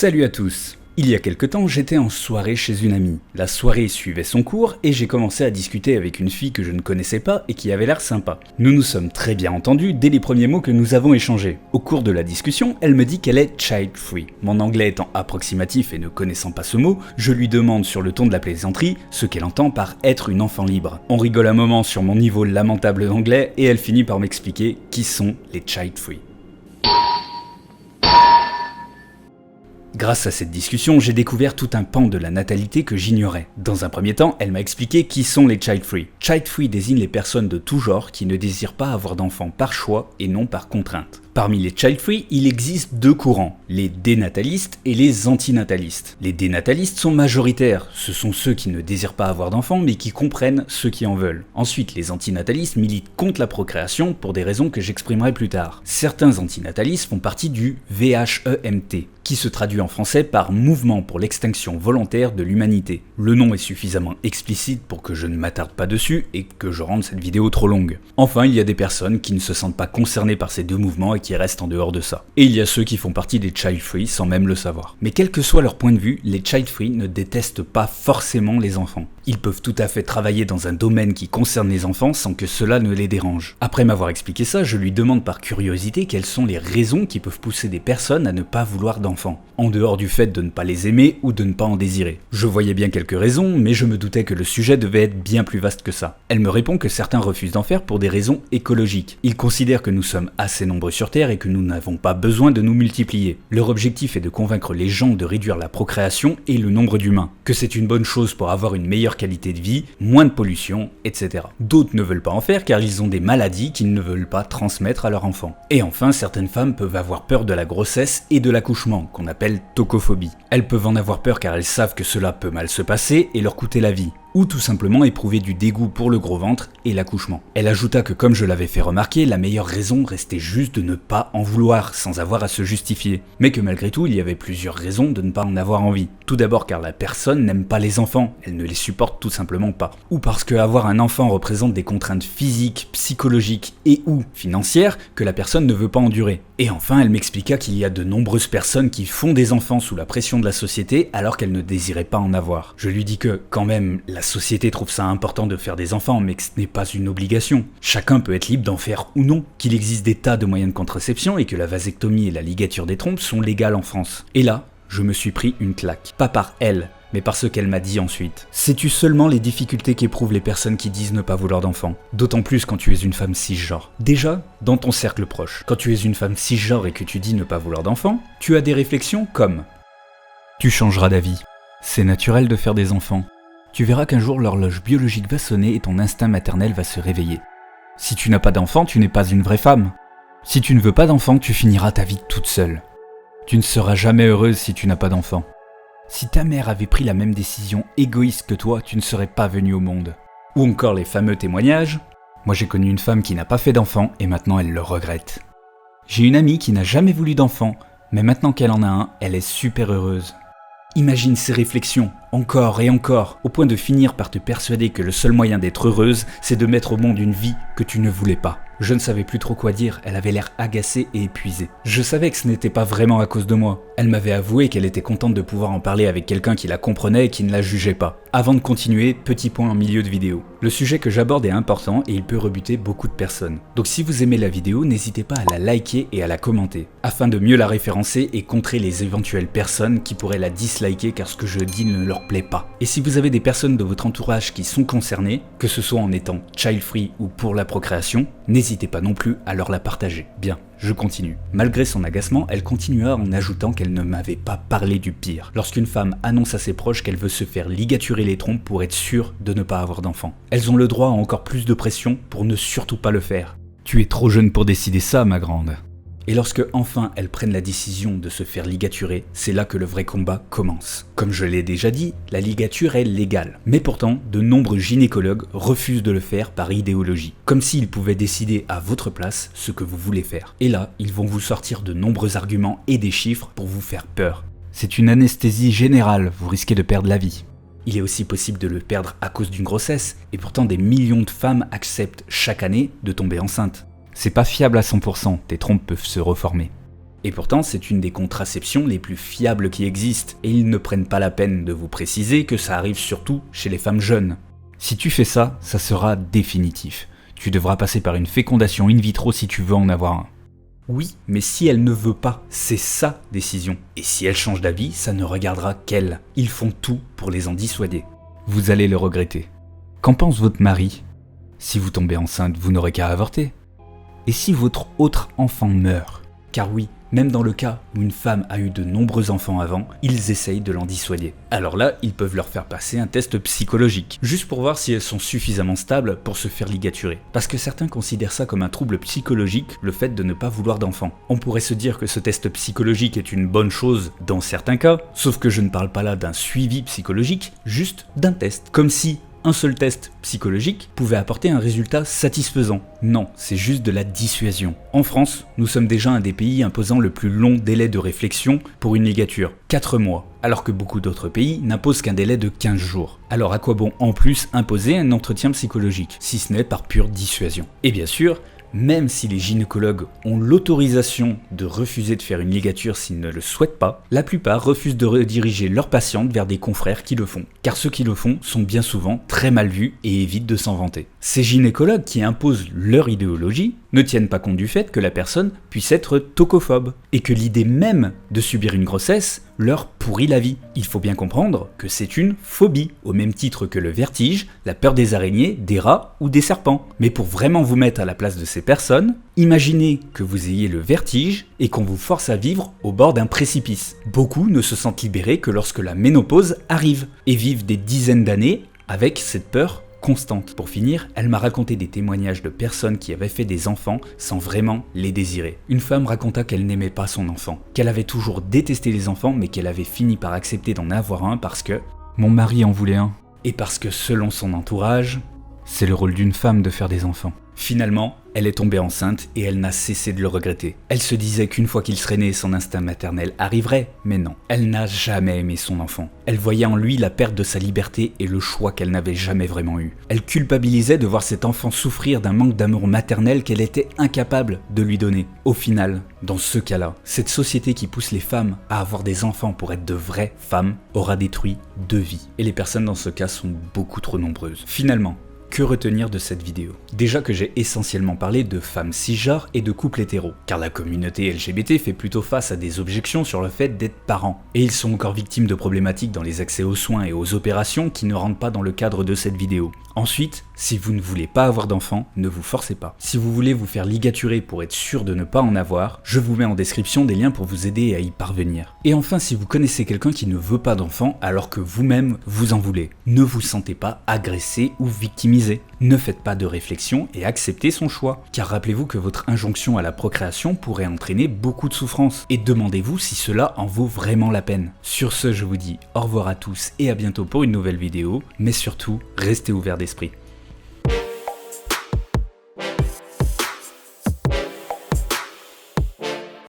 Salut à tous. Il y a quelque temps, j'étais en soirée chez une amie. La soirée suivait son cours et j'ai commencé à discuter avec une fille que je ne connaissais pas et qui avait l'air sympa. Nous nous sommes très bien entendus dès les premiers mots que nous avons échangés. Au cours de la discussion, elle me dit qu'elle est child free. Mon anglais étant approximatif et ne connaissant pas ce mot, je lui demande sur le ton de la plaisanterie ce qu'elle entend par être une enfant libre. On rigole un moment sur mon niveau lamentable d'anglais et elle finit par m'expliquer qui sont les child free. Grâce à cette discussion, j'ai découvert tout un pan de la natalité que j'ignorais. Dans un premier temps, elle m'a expliqué qui sont les child free. Child free désigne les personnes de tout genre qui ne désirent pas avoir d'enfants par choix et non par contrainte. Parmi les child free, il existe deux courants, les dénatalistes et les antinatalistes. Les dénatalistes sont majoritaires, ce sont ceux qui ne désirent pas avoir d'enfants mais qui comprennent ceux qui en veulent. Ensuite, les antinatalistes militent contre la procréation pour des raisons que j'exprimerai plus tard. Certains antinatalistes font partie du VHEMT, qui se traduit en français par Mouvement pour l'extinction volontaire de l'humanité. Le nom est suffisamment explicite pour que je ne m'attarde pas dessus et que je rende cette vidéo trop longue. Enfin, il y a des personnes qui ne se sentent pas concernées par ces deux mouvements et qui restent en dehors de ça. Et il y a ceux qui font partie des child free sans même le savoir. Mais quel que soit leur point de vue, les child free ne détestent pas forcément les enfants. Ils peuvent tout à fait travailler dans un domaine qui concerne les enfants sans que cela ne les dérange. Après m'avoir expliqué ça, je lui demande par curiosité quelles sont les raisons qui peuvent pousser des personnes à ne pas vouloir d'enfants, en dehors du fait de ne pas les aimer ou de ne pas en désirer. Je voyais bien quelques raisons, mais je me doutais que le sujet devait être bien plus vaste que ça. Elle me répond que certains refusent d'en faire pour des raisons écologiques. Ils considèrent que nous sommes assez nombreux sur Terre et que nous n'avons pas besoin de nous multiplier. Leur objectif est de convaincre les gens de réduire la procréation et le nombre d'humains, que c'est une bonne chose pour avoir une meilleure qualité de vie, moins de pollution, etc. D'autres ne veulent pas en faire car ils ont des maladies qu'ils ne veulent pas transmettre à leurs enfants. Et enfin, certaines femmes peuvent avoir peur de la grossesse et de l'accouchement, qu'on appelle tocophobie. Elles peuvent en avoir peur car elles savent que cela peut mal se passer et leur coûter la vie, ou tout simplement éprouver du dégoût pour le gros ventre et l'accouchement. Elle ajouta que comme je l'avais fait remarquer, la meilleure raison restait juste de ne pas en vouloir, sans avoir à se justifier. Mais que malgré tout, il y avait plusieurs raisons de ne pas en avoir envie. Tout d'abord car la personne n'aime pas les enfants, elle ne les supporte tout simplement pas. Ou parce que avoir un enfant représente des contraintes physiques, psychologiques et ou financières que la personne ne veut pas endurer. Et enfin, elle m'expliqua qu'il y a de nombreuses personnes qui font des enfants sous la pression de la société alors qu'elles ne désiraient pas en avoir. Je lui dis que, quand même, la société trouve ça important de faire des enfants, mais que ce n'est pas une obligation. Chacun peut être libre d'en faire ou non, qu'il existe des tas de moyens de contraception et que la vasectomie et la ligature des trompes sont légales en France. Et là, je me suis pris une claque. Pas par elle, mais par ce qu'elle m'a dit ensuite. Sais-tu seulement les difficultés qu'éprouvent les personnes qui disent ne pas vouloir d'enfants? D'autant plus quand tu es une femme cisgenre. Déjà, dans ton cercle proche, quand tu es une femme cisgenre et que tu dis ne pas vouloir d'enfants, tu as des réflexions comme « Tu changeras d'avis. C'est naturel de faire des enfants. Tu verras qu'un jour l'horloge biologique va sonner et ton instinct maternel va se réveiller. Si tu n'as pas d'enfant, tu n'es pas une vraie femme. Si tu ne veux pas d'enfant, tu finiras ta vie toute seule. Tu ne seras jamais heureuse si tu n'as pas d'enfant. Si ta mère avait pris la même décision égoïste que toi, tu ne serais pas venue au monde. » Ou encore les fameux témoignages. Moi j'ai connu une femme qui n'a pas fait d'enfant et maintenant elle le regrette. J'ai une amie qui n'a jamais voulu d'enfant, mais maintenant qu'elle en a un, elle est super heureuse. Imagine ces réflexions, encore et encore, au point de finir par te persuader que le seul moyen d'être heureuse, c'est de mettre au monde une vie que tu ne voulais pas. Je ne savais plus trop quoi dire, elle avait l'air agacée et épuisée. Je savais que ce n'était pas vraiment à cause de moi. Elle m'avait avoué qu'elle était contente de pouvoir en parler avec quelqu'un qui la comprenait et qui ne la jugeait pas. Avant de continuer, petit point en milieu de vidéo. Le sujet que j'aborde est important et il peut rebuter beaucoup de personnes. Donc si vous aimez la vidéo, n'hésitez pas à la liker et à la commenter, afin de mieux la référencer et contrer les éventuelles personnes qui pourraient la disliker car ce que je dis ne leur plaît pas. Et si vous avez des personnes de votre entourage qui sont concernées, que ce soit en étant child free ou pour la procréation, n'hésitez pas non plus à leur la partager. Bien, je continue. Malgré son agacement, elle continua en ajoutant qu'elle ne m'avait pas parlé du pire. Lorsqu'une femme annonce à ses proches qu'elle veut se faire ligaturer les trompes pour être sûre de ne pas avoir d'enfant. Elles ont le droit à encore plus de pression pour ne surtout pas le faire. Tu es trop jeune pour décider ça, ma grande. Et lorsque enfin elles prennent la décision de se faire ligaturer, c'est là que le vrai combat commence. Comme je l'ai déjà dit, la ligature est légale. Mais pourtant, de nombreux gynécologues refusent de le faire par idéologie. Comme s'ils pouvaient décider à votre place ce que vous voulez faire. Et là, ils vont vous sortir de nombreux arguments et des chiffres pour vous faire peur. C'est une anesthésie générale, vous risquez de perdre la vie. Il est aussi possible de le perdre à cause d'une grossesse, et pourtant des millions de femmes acceptent chaque année de tomber enceinte. C'est pas fiable à 100%, tes trompes peuvent se reformer. Et pourtant, c'est une des contraceptions les plus fiables qui existent, et ils ne prennent pas la peine de vous préciser que ça arrive surtout chez les femmes jeunes. Si tu fais ça, ça sera définitif. Tu devras passer par une fécondation in vitro si tu veux en avoir un. Oui, mais si elle ne veut pas, c'est sa décision. Et si elle change d'avis, ça ne regardera qu'elle. Ils font tout pour les en dissuader. Vous allez le regretter. Qu'en pense votre mari? Si vous tombez enceinte, vous n'aurez qu'à avorter. Et si votre autre enfant meurt? Car oui, même dans le cas où une femme a eu de nombreux enfants avant, ils essayent de l'en dissuader. Alors là, ils peuvent leur faire passer un test psychologique, juste pour voir si elles sont suffisamment stables pour se faire ligaturer. Parce que certains considèrent ça comme un trouble psychologique, le fait de ne pas vouloir d'enfants. On pourrait se dire que ce test psychologique est une bonne chose dans certains cas, sauf que je ne parle pas là d'un suivi psychologique, juste d'un test. Comme si un seul test psychologique pouvait apporter un résultat satisfaisant. Non, c'est juste de la dissuasion. En France, nous sommes déjà un des pays imposant le plus long délai de réflexion pour une ligature, 4 mois, alors que beaucoup d'autres pays n'imposent qu'un délai de 15 jours. Alors à quoi bon en plus imposer un entretien psychologique, si ce n'est par pure dissuasion? Et bien sûr, même si les gynécologues ont l'autorisation de refuser de faire une ligature s'ils ne le souhaitent pas, la plupart refusent de rediriger leurs patientes vers des confrères qui le font. Car ceux qui le font sont bien souvent très mal vus et évitent de s'en vanter. Ces gynécologues qui imposent leur idéologie ne tiennent pas compte du fait que la personne puisse être tocophobe et que l'idée même de subir une grossesse leur pourrit la vie. Il faut bien comprendre que c'est une phobie, au même titre que le vertige, la peur des araignées, des rats ou des serpents. Mais pour vraiment vous mettre à la place de ces personnes, imaginez que vous ayez le vertige et qu'on vous force à vivre au bord d'un précipice. Beaucoup ne se sentent libérés que lorsque la ménopause arrive et vivent des dizaines d'années avec cette peur constante. Pour finir, elle m'a raconté des témoignages de personnes qui avaient fait des enfants sans vraiment les désirer. Une femme raconta qu'elle n'aimait pas son enfant, qu'elle avait toujours détesté les enfants mais qu'elle avait fini par accepter d'en avoir un parce que mon mari en voulait un. Et parce que selon son entourage, c'est le rôle d'une femme de faire des enfants. Finalement, elle est tombée enceinte et elle n'a cessé de le regretter. Elle se disait qu'une fois qu'il serait né, son instinct maternel arriverait, mais non. Elle n'a jamais aimé son enfant. Elle voyait en lui la perte de sa liberté et le choix qu'elle n'avait jamais vraiment eu. Elle culpabilisait de voir cet enfant souffrir d'un manque d'amour maternel qu'elle était incapable de lui donner. Au final, dans ce cas-là, cette société qui pousse les femmes à avoir des enfants pour être de vraies femmes aura détruit 2 vies. Et les personnes dans ce cas sont beaucoup trop nombreuses. Finalement, que retenir de cette vidéo? Déjà que j'ai essentiellement parlé de femmes cisgenres et de couples hétéros, car la communauté LGBT fait plutôt face à des objections sur le fait d'être parents, et ils sont encore victimes de problématiques dans les accès aux soins et aux opérations qui ne rentrent pas dans le cadre de cette vidéo. Ensuite, si vous ne voulez pas avoir d'enfants, ne vous forcez pas. Si vous voulez vous faire ligaturer pour être sûr de ne pas en avoir, je vous mets en description des liens pour vous aider à y parvenir. Et enfin, si vous connaissez quelqu'un qui ne veut pas d'enfants alors que vous-même vous en voulez, ne vous sentez pas agressé ou victimisé. Ne faites pas de réflexion et acceptez son choix, car rappelez-vous que votre injonction à la procréation pourrait entraîner beaucoup de souffrance, et demandez-vous si cela en vaut vraiment la peine. Sur ce, je vous dis au revoir à tous et à bientôt pour une nouvelle vidéo, mais surtout, restez ouverts d'esprit.